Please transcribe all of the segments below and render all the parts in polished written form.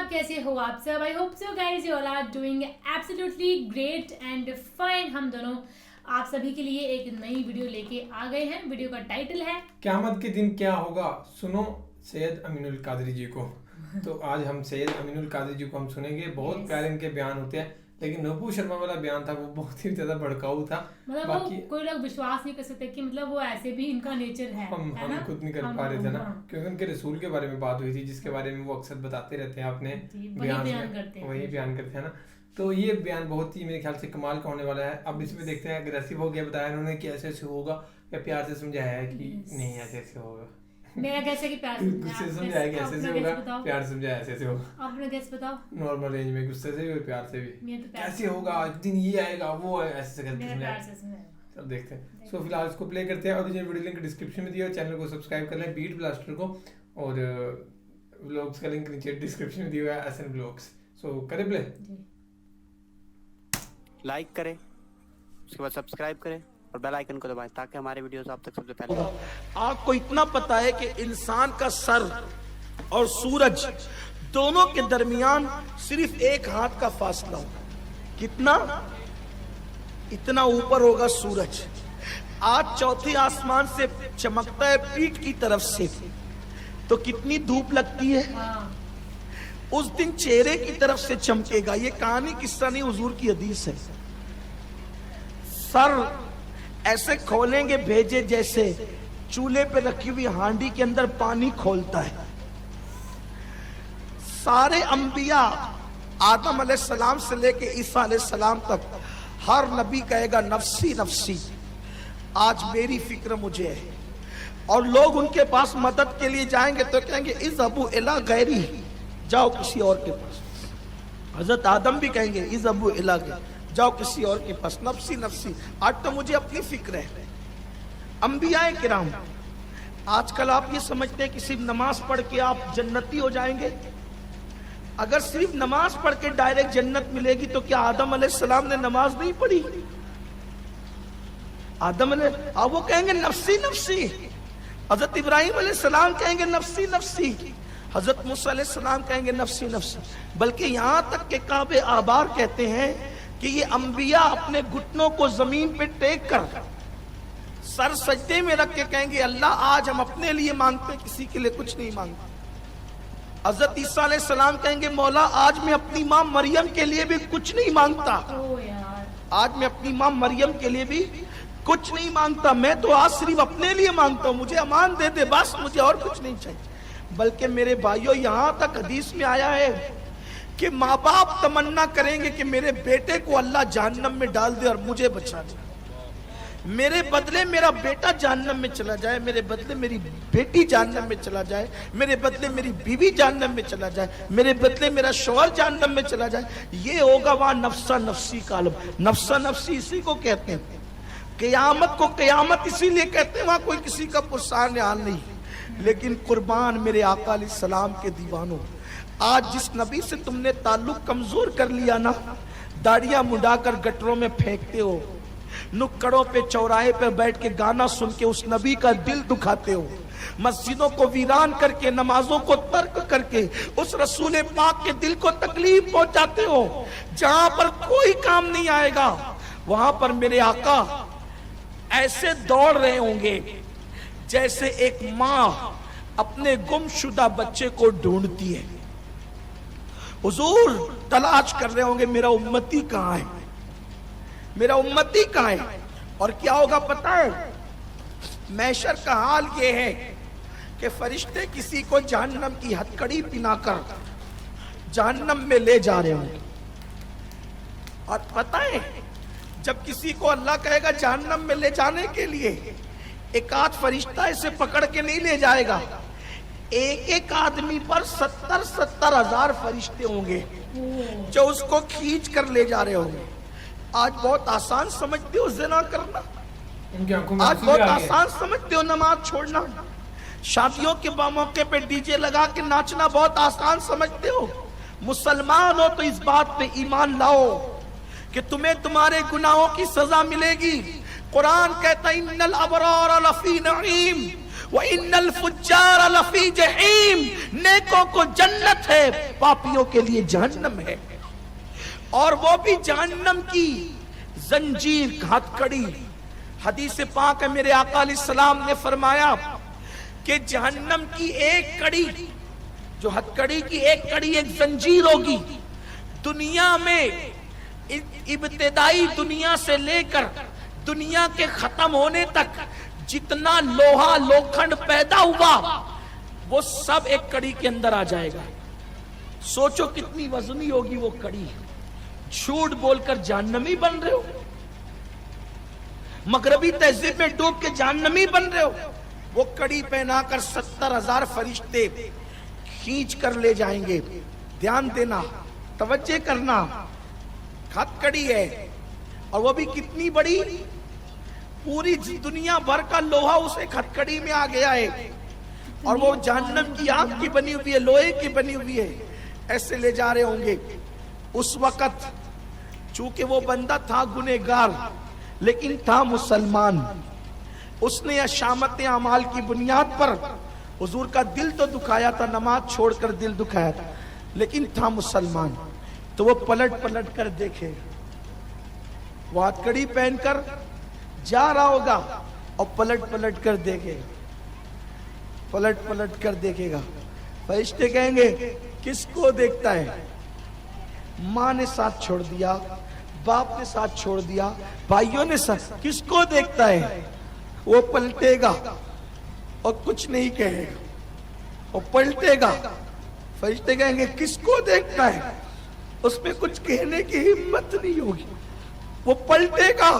आदाब, कैसे हो आप सब? I hope so guys you all are doing absolutely great and fine. हम दोनों आप सभी के लिए एक नई वीडियो लेके आ गए हैं। वीडियो का टाइटल है क़यामत के दिन क्या होगा, सुनो सैयद अमीनुल कादरी जी को। तो आज हम सैयद अमीनुल कादरी जी को हम सुनेंगे। बहुत प्यारे इनके बयान होते हैं, लेकिन नुपू शर्मा वाला बयान था वो बहुत ही ज्यादा भड़काऊ था। मतलब वो कोई लोग विश्वास नहीं कर सकते कि मतलब वो ऐसे भी इनका नेचर है। हम खुद नहीं कर पा रहे थे ना, क्योंकि उनके रसूल के बारे में बात हुई थी, जिसके बारे में वो अक्सर बताते रहते हैं अपने बयान में, वही बयान करते हैं ना। तो ये बयान बहुत ही मेरे ख्याल से कमाल का होने वाला है। अब इसमें देखते हैं, अग्रेसिव हो गया बताया उन्होंने कि ऐसे ऐसे होगा, या प्यार से समझाया है कि नहीं ऐसे ऐसे होगा। मेरा कैसे कि प्यार से गुस्से से समझाया कि ऐसे ऐसे होगा, प्यार से समझाया ऐसे ऐसे होगा। आपने कैसे बताओ? नॉर्मल रेंज में, गुस्से से भी और प्यार से भी। कैसे होगा, एक दिन ये आएगा वो ऐसे करके समझाया। चल देखते हैं। सो फिलहाल इसको प्ले करते हैं। और वीडियो लिंक डिस्क्रिप्शन में दिया, चैनल को सब्सक्राइब कर लें बीट ब्लास्टर को, और व्लॉग्स का लिंक नीचे डिस्क्रिप्शन में दिया हुआ है एसएन व्लॉग्स। सो करें प्ले। लाइक करें, उसके बाद सब्सक्राइब करें और बेल आइकन को दबाएं ताकि हमारे वीडियोस आप तक सबसे पहले। आपको इतना पता है कि इंसान का सर और सूरज दोनों के दरमियान सिर्फ एक हाथ का फासला होगा। कितना? इतना ऊपर होगा सूरज। आज चौथे आसमान से चमकता है पीठ की तरफ से, तो कितनी धूप लगती है। उस दिन चेहरे की तरफ से चमकेगा। ये कहानी किस्सा नहीं, हुजूर की हदीस है। सर ऐसे खोलेंगे भेजे जैसे चूल्हे पे रखी हुई हांडी के अंदर पानी खोलता है। सारे अंबिया आदम अलैहिस्सलाम से लेके ईसा अलैहिस्सलाम तक हर नबी कहेगा नफ्सी नफ्सी, आज मेरी फिक्र मुझे है। और लोग उनके पास मदद के लिए जाएंगे तो कहेंगे इज़हबू इला गैरी, जाओ किसी और के पास। हजरत आदम भी कहेंगे इज़हबू इला गैरी, जाओ किसी और के पास। नफ्सी नफ्सी, आज तो मुझे अपनी फिक्र है। अंबियाए किराम, आजकल आप ये समझते हैं कि सिर्फ नमाज पढ़ के आप जन्नती हो जाएंगे। अगर सिर्फ नमाज पढ़ के डायरेक्ट जन्नत मिलेगी तो क्या आदम अलैहिस्सलाम ने नमाज नहीं पढ़ी? आदम अब वो कहेंगे नफ्सी नफ्सी, हजरत इब्राहिम अलैहिस्सलाम कहेंगे नफ्सी नफ्सी, हजरत मूसा अलैहिस्सलाम कहेंगे नफ्सी नफ्सी। बल्कि यहां तक के काबे आबार कहते हैं कि ये अंबिया अपने घुटनों को जमीन पे टेक कर सर सजदे में रख के कहेंगे अल्लाह आज हम अपने लिए मांगते, किसी के लिए कुछ नहीं मांगते। हजरत ईसा अलैहिस्सलाम कहेंगे मौला आज मैं अपनी मां मरियम के लिए भी कुछ नहीं मांगता, आज मैं अपनी मां मरियम के लिए भी कुछ नहीं मांगता, मैं तो आज सिर्फ अपने लिए मांगता हूं, मुझे अमान दे दे बस, मुझे और कुछ नहीं चाहिए। बल्कि मेरे भाइयों यहां तक हदीस में आया है कि माँ बाप तमन्ना करेंगे कि मेरे बेटे को अल्लाह जहन्नम में डाल दे और मुझे बचा दे। मेरे बदले मेरा बेटा जहन्नम में चला जाए, मेरे बदले मेरी बेटी जहन्नम में चला जाए, मेरे बदले मेरी बीवी जहन्नम में चला जाए, मेरे बदले मेरा शौहर जहन्नम में चला जाए। ये होगा वहां नफ्सा नफ्सी का आलम। नफ्सा नफ्सी इसी को कहते हैं। क़यामत को क़यामत इसीलिए कहते हैं, वहां कोई किसी का पुरसान निहाल नहीं। लेकिन कुर्बान मेरे आका अलैहिस्सलाम के दीवानों, आज जिस नबी से तुमने ताल्लुक कमजोर कर लिया ना, दाढ़ियां मुंडाकर गटरों में फेंकते हो, नुक्कड़ों पे चौराहे पे बैठ के गाना सुन के उस नबी का दिल दुखाते हो, मस्जिदों को वीरान करके नमाजों को तर्क करके उस रसूल पाक के दिल को तकलीफ पहुंचाते हो। जहां पर कोई काम नहीं आएगा वहां पर मेरे आका ऐसे दौड़ रहे होंगे जैसे एक मां अपने गुमशुदा बच्चे को ढूंढती है। हुजूर तलाश कर रहे होंगे मेरा उम्मती कहां है, मेरा उम्मती कहां है। और क्या होगा पता है? महशर का हाल ये है कि फरिश्ते किसी को जहन्नम की हथकड़ी पिनाकर जहन्नम में ले जा रहे होंगे। और पता है जब किसी को अल्लाह कहेगा जहन्नम में ले जाने के लिए, एक आध फरिश्ता इसे पकड़ के नहीं ले जाएगा, एक एक आदमी पर 70-70 हजार फरिश्ते होंगे जो उसको खींच कर ले जा रहे होंगे। आज बहुत आसान समझते हो ज़िना करना, आज बहुत आसान समझते हो नमाज छोड़ना, शादियों के मौके पे डीजे लगा के नाचना बहुत आसान समझते हो। मुसलमान हो तो इस बात पे ईमान लाओ कि तुम्हें तुम्हारे गुनाहों की सजा मिलेगी। कुरान कहता है इन्नल अबरार लफी नईम वइन्नल फुज्जार लफी जहीम, नेकों को जन्नत है, पापियों के लिए जहन्नम है। और वो भी जहन्नम की जंजीर, हथकड़ी। हदीस पाक है, मेरे आका अलैहिस्सलाम ने फरमाया कि जहन्नम की एक कड़ी, जो हथकड़ी की एक कड़ी, एक जंजीर होगी। दुनिया में इब्तिदाई दुनिया से लेकर दुनिया के खत्म होने तक जितना लोहा लोखंड पैदा हुआ वो सब एक कड़ी के अंदर आ जाएगा। सोचो कितनी वजनी होगी वो कड़ी। झूठ बोलकर जहन्नमी बन रहे हो, मगरबी तहजीब में डूब के जहन्नमी बन रहे हो। वो कड़ी पहनाकर 70,000 फरिश्ते खींच कर ले जाएंगे। ध्यान देना, तवज्जो करना, हथकड़ी है और वो भी कितनी बड़ी, पूरी दुनिया भर का लोहा उस एक हथकड़ी में आ गया है। और वो जहन्नम की आग की बनी हुई है, लोहे की बनी हुई है, ऐसे ले जा रहे होंगे। उस वक्त चूंकि वो बंदा था गुनहगार लेकिन था मुसलमान, उसने अशामत अमाल की बुनियाद पर हुजूर का दिल तो दुखाया था, नमाज छोड़कर दिल दुखाया था, लेकिन था मुसलमान। तो वो पलट पलट कर देखे, वो हथकड़ी पहनकर जा रहा होगा और पलट पलट कर देखेगा, पलट पलट कर देखेगा। फरिश्ते कहेंगे किसको देखता है? माँ ने साथ छोड़ दिया, बाप ने साथ छोड़ दिया, भाइयों ने साथ, किसको देखता है? वो पलटेगा और कुछ नहीं कहेगा, वो पलटेगा। फरिश्ते कहेंगे किसको देखता है? उसमें कुछ कहने की हिम्मत नहीं होगी, वो पलटेगा।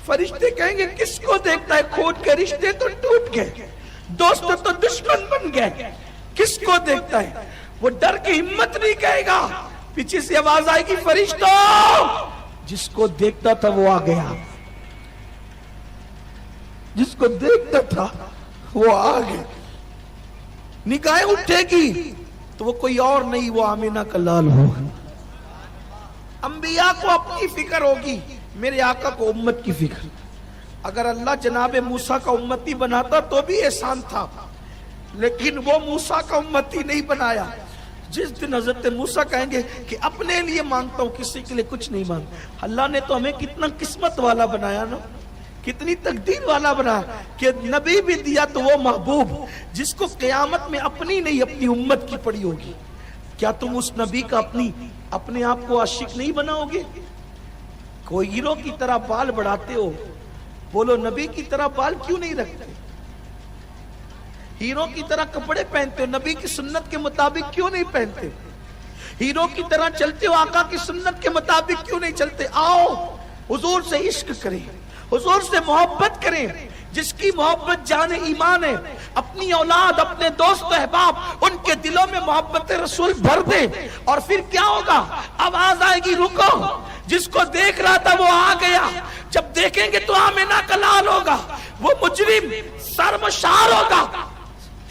फरिश्ते कहेंगे किसको देखता है? खून के रिश्ते तो टूट गए, दोस्त तो दुश्मन बन गए, किसको देखता है? वो डर की हिम्मत नहीं कहेगा। पीछे से आवाज आएगी, फरिश्तों, जिसको देखता था वो आ गया, जिसको देखता था वो आ गया। निगाहें उठेगी तो वो कोई और नहीं, वो आमीना का लाल होगा। अंबिया को अपनी फिक्र होगी, मेरे आका को उम्मत की फिक्र। अगर अल्लाह जनाबे मूसा का उम्मती बनाता तो भी एहसान था, लेकिन वो मूसा का उम्मती नहीं बनाया। जिस दिन हजरत मूसा कहेंगे कि अपने लिए मांगता हूं, किसी के लिए कुछ नहीं मांगता, अल्लाह ने तो हमें कितना किस्मत वाला बनाया ना, कितनी तकदीर वाला बनाया कि नबी भी दिया तो वो महबूब जिसको क़यामत में अपनी नहीं अपनी उम्मत की पड़ी होगी। क्या तुम उस नबी का अपने आप को आशिक नहीं बनाओगे? कोई हीरो की तरह बाल बढ़ाते हो, बोलो नबी की तरह बाल क्यों नहीं रखते? हीरो की तरह कपड़े पहनते हो, नबी की सुन्नत के मुताबिक क्यों नहीं पहनते? हीरो की तरह चलते हो, आका की सुन्नत के मुताबिक क्यों नहीं चलते? आओ हुजूर से इश्क करें, हुजूर से मोहब्बत करें। जिसकी मोहब्बत जाने ईमान है, अपनी औलाद, अपने दोस्त अहबाब, उनके दिलों में मोहब्बत रसूल भर दे। और फिर क्या होगा? आवाज आएगी रुको, जिसको देख रहा था वो आ गया। जब देखेंगे तो आमीना का लाल होगा, वो मुजरिम शर्मसार होगा,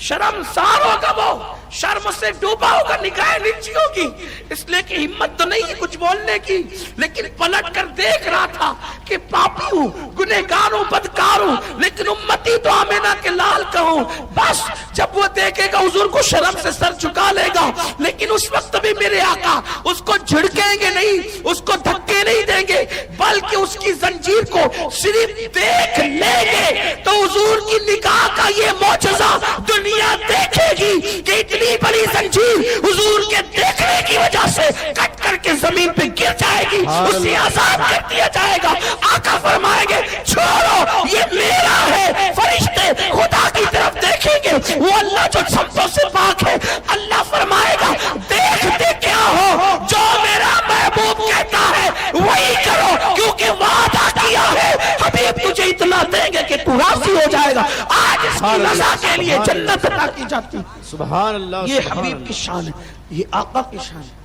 शर्मसार होगा, वो शर्म से डूबा होगा, निगाहें नीची होगी। इसलिए कि हिम्मत तो नहीं है कुछ बोलने की, लेकिन पलट कर देख रहा था कि पापी हूं, गुनहगार हूं, बदकार हूं, लेकिन उम्मती तो आमीना के लाल का हूं। बस जब वो देखेगा हुजूर को शर्म से सर झुका लेगा, लेकिन उस वक्त भी मेरे आका उसको झिड़केंगे नहीं, उसको धक्के नहीं देंगे, बल्कि उसकी जंजीर को सिर्फ देख लेंगे तो हुजूर की निगाह का ये मौजज़ा दुनिया देखेगी कि इतनी बड़ी जंजीर हुजूर के देखने की वजह से कट करके जमीन पे गिर जाएगी, उसे आजाद कर दिया जाएगा। आका फरमाएंगे छोड़ो ये मेरा है। फरिश्ते खुदा की तरफ देखेंगे, वो अल्लाह जो शब्दों से पाक है। अल्लाह फरमाएगा देखते क्या हो, जो मेरा महबूब कहता है वही करो, क्योंकि वादा किया है हबीब तुझे इतना देंगे कि तू राजी हो जाएगा। आज इसकी रज़ा के लिए जन्नत अता की जाती। सुभान अल्लाह, ये हबीब की शान है, ये आका की शान है।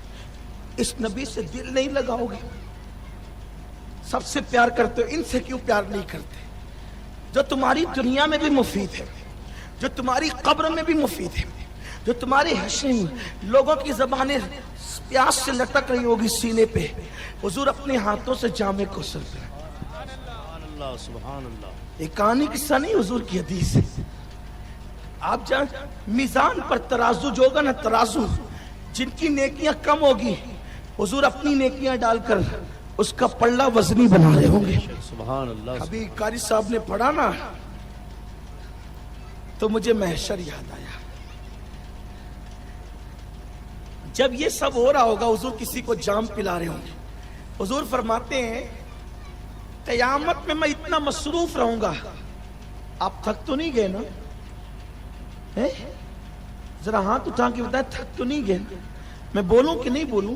इस नबी से दिल नहीं लगाओगे, सबसे प्यार करते हो, इनसे क्यों प्यार नहीं करते? जो तुम्हारी दुनिया में भी मुफीद है, जो तुम्हारी कब्र में भी मुफीद है, जो तुम्हारी हश्र लोगों की ज़बानें प्यास से लटक रही होगी सीने पे, हुजूर अपने हाथों से जामे को सर पे। सुभान अल्लाह, सुभान अल्लाह। एक कहानी किस्सा नहीं, हुजूर की हदीस है। आप जान मीजान पर तराजू जो होगा ना, तराजू जिनकी नेकियां कम होगी, हुजूर अपनी नेकियां डालकर उसका पल्ला वजनी बना रहे होंगे। सुभान अल्लाह। अभी कारी साहब ने पढ़ा ना, तो मुझे महशर याद आया। जब ये सब हो रहा होगा, हुजूर किसी को जाम पिला रहे होंगे। हुजूर फरमाते हैं क़यामत में मैं इतना मसरूफ रहूंगा, आप थक तो नहीं गए ना? है? जरा हाथ उठा के बताए, थक तो नहीं गए? मैं बोलूं कि नहीं बोलूं?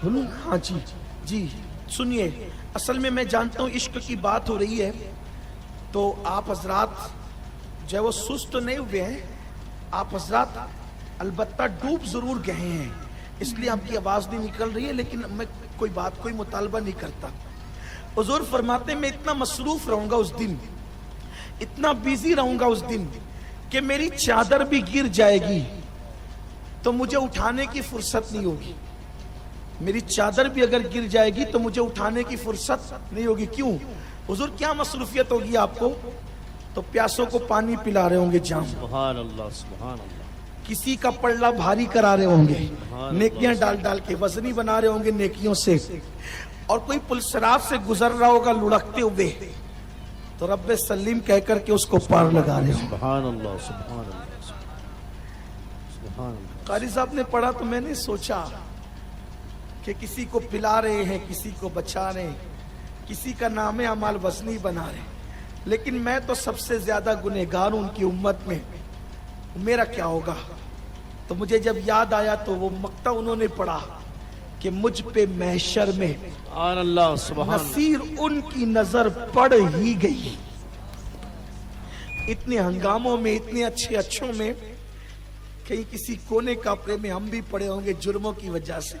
बोलूं? हाँ जी जी। सुनिए, असल में मैं जानता हूं इश्क की बात हो रही है, तो आप हजरात जो है वो सुस्त नहीं हुए हैं, आप हजरात अलबत्ता डूब जरूर गए हैं, इसलिए आपकी आवाज नहीं निकल रही है, लेकिन मैं कोई बात, कोई मुतालबा नहीं करता। हुजूर फरमाते मैं इतना मसरूफ रहूंगा उस दिन, इतना बिजी रहूंगा उस दिन कि मेरी चादर भी गिर जाएगी तो मुझे उठाने की फुर्सत नहीं होगी। मेरी चादर भी अगर गिर जाएगी तो मुझे उठाने की फुर्सत नहीं होगी। क्यों? हुजूर क्या मसरूफियत होगी आपको? तो प्यासों को पानी पिला रहे होंगे जाम, सुभान अल्लाह, सुभान अल्लाह। किसी का पल्ला भारी करा रहे होंगे, नेकियां डाल डाल के वजनी बना रहे होंगे नेकियों से, और कोई पुलसरात से गुजर रहा होगा लुढ़कते हुए, तो रब्बे सलीम कह करके उसको पार लगा रहे होंगे। सुभान अल्लाह, सुभान अल्लाह, सुभान अल्लाह। कारी साहब ने पढ़ा तो मैंने सोचा कि किसी को पिला रहे हैं, किसी को बचा रहे हैं, किसी का नाम अमाल वजनी बना रहे हैं, लेकिन मैं तो सबसे ज्यादा गुनहगार हूं उनकी उम्मत में, मेरा क्या होगा? तो मुझे जब याद आया तो वो मक्ता उन्होंने पढ़ा कि मुझ पे महशर में सुभान अल्लाह, सुभान नसीर उनकी नजर पड़ ही गई। इतने हंगामों में, इतने अच्छे अच्छों में, कहीं किसी कोने कापड़े में हम भी पड़े होंगे जुर्मों की वजह से,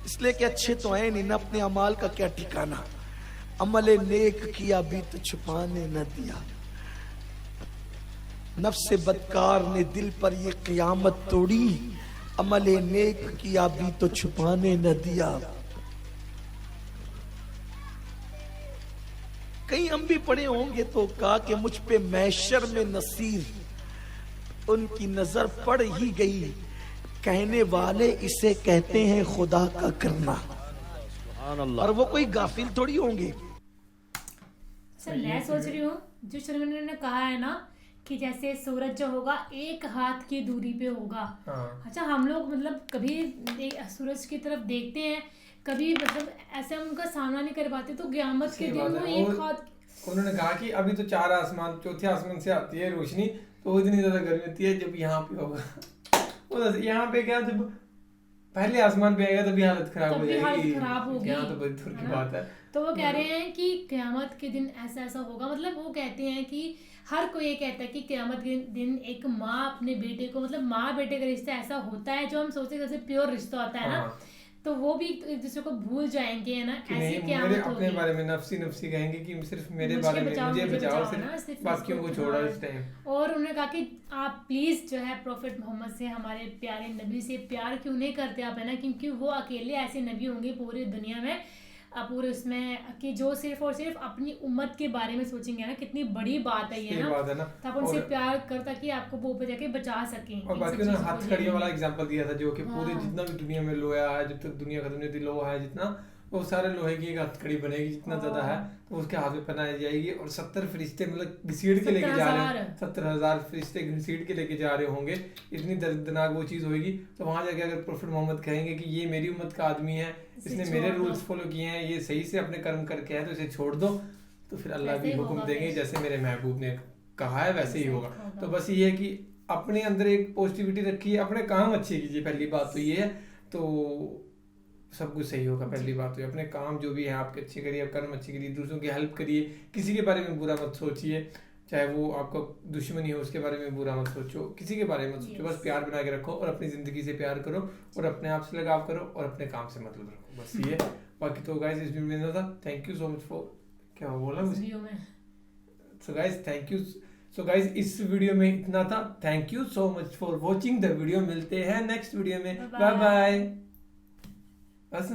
इसलिए कि अच्छे तो हैं नहीं, न अपने अमाल का क्या ठिकाना। अमले नेक किया भी तो छुपाने न दिया, नफ्स बदकार ने दिल पर ये क़यामत तोड़ी, अमले नेक किया भी तो छुपाने न दिया। कहीं हम भी पढ़े होंगे तो कहा कि मुझ पे महशर में नसीर उनकी नजर पड़ ही गई, कहने वाले इसे कहते हैं खुदा का करना। सुभान अल्लाह। और वो कोई गाफिल थोड़ी होंगे। सर मैं सोच रही हूँ जो शर्मिंदा ने कहा है ना कि जैसे सूरज जो होगा एक हाथ की दूरी पे होगा। अच्छा, हम लोग मतलब कभी सूरज की तरफ देखते हैं, कभी मतलब ऐसे हम उनका सामना नहीं कर पाते, तो क़यामत के दिन वो एक हाथ। उन्होंने कहा कि अभी तो चार आसमान, चौथे आसमान से आती है रोशनी, तो वो इतनी ज्यादा गर्मी होती है जब यहाँ पे होगा। वो यहाँ पे क्या, जब पहले आसमान पे आएगा तभी हालत खराब हो जाएगी, यहाँ तो बड़ी दूर की बात है। तो वो कह रहे हैं कि क़यामत के दिन ऐसा ऐसा होगा, मतलब वो कहते हैं कि हर कोई ये कहता है कि क़यामत के दिन एक माँ अपने बेटे को, मतलब माँ बेटे का रिश्ता ऐसा होता है जो हम सोचते हैं जैसे प्योर रिश्ता होता है ना, तो वो भी एक दूसरे को भूल जाएंगे, है ना, ऐसे क़यामत होगी। अपने बारे में नफ्सी नफ्सी कहेंगे कि सिर्फ मेरे बारे में मुझे बचाओ, सिर्फ बाकियों को छोड़ो इस टाइम। और उन्होंने कहा कि आप प्लीज जो है प्रॉफिट मोहम्मद से, हमारे प्यारे नबी से प्यार क्यों नहीं करते आप, है ना, क्योंकि वो अकेले ऐसे नबी होंगे पूरी दुनिया में, पूरे उसमें कि जो सिर्फ और सिर्फ अपनी उम्मत के बारे में सोचेंगे, ना कितनी बड़ी बात है ये ना, तब उनसे प्यार कर ताकि आपको वो जाके बचा सकें। और बाकी उन्होंने हथकड़ियों वाला एग्जांपल दिया था, जो कि पूरे जितना भी दुनिया में लोहा है, जब तक दुनिया खत्म नहीं होती लोहा है जितना, वो सारे लोहे की एक हथकड़ी बनेगी जितना ज्यादा है, तो उसके हाथ में पहनाई जाएगी, और 70 फरिश्ते मतलब घसीट के लेके जा रहे हैं, 70,000 फरिश्ते घसीट के लेके जा रहे होंगे, इतनी दर्दनाक वो चीज होगी। तो वहां जाके अगर प्रॉफिट मोहम्मद कहेंगे कि ये मेरी उम्मत का आदमी है, इसने मेरे रूल्स फॉलो किए हैं, ये सही से अपने कर्म करके है, तो इसे छोड़ दो, तो फिर अल्लाह भी हुक्म देंगे जैसे मेरे महबूब ने कहा है वैसे ही होगा। तो बस ये है कि अपने अंदर एक पॉजिटिविटी रखिए, अपने काम अच्छे कीजिए, पहली बात तो ये है, तो सब कुछ सही होगा। पहली बात तो अपने काम जो भी है आपके अच्छे करिए, कर्म अच्छे करिए, दूसरों की हेल्प करिए, किसी के बारे में बुरा मत सोचिए, चाहे वो आपका दुश्मनी हो उसके बारे में बुरा मत सोचो, किसी के बारे में मत सोचो, बस प्यार बना के रखो और अपनी जिंदगी से प्यार करो और अपने आप से लगाव करो और अपने काम से मतलब रखो, बस ये। बाकी तो गाइस इस वीडियो में था, thank you so much for, क्या बोला मुझे, so guys thank you. So guys इस वीडियो में इतना था, thank you so much for watching the video, मिलते हैं नेक्स्ट वीडियो में, बाय बाय। बस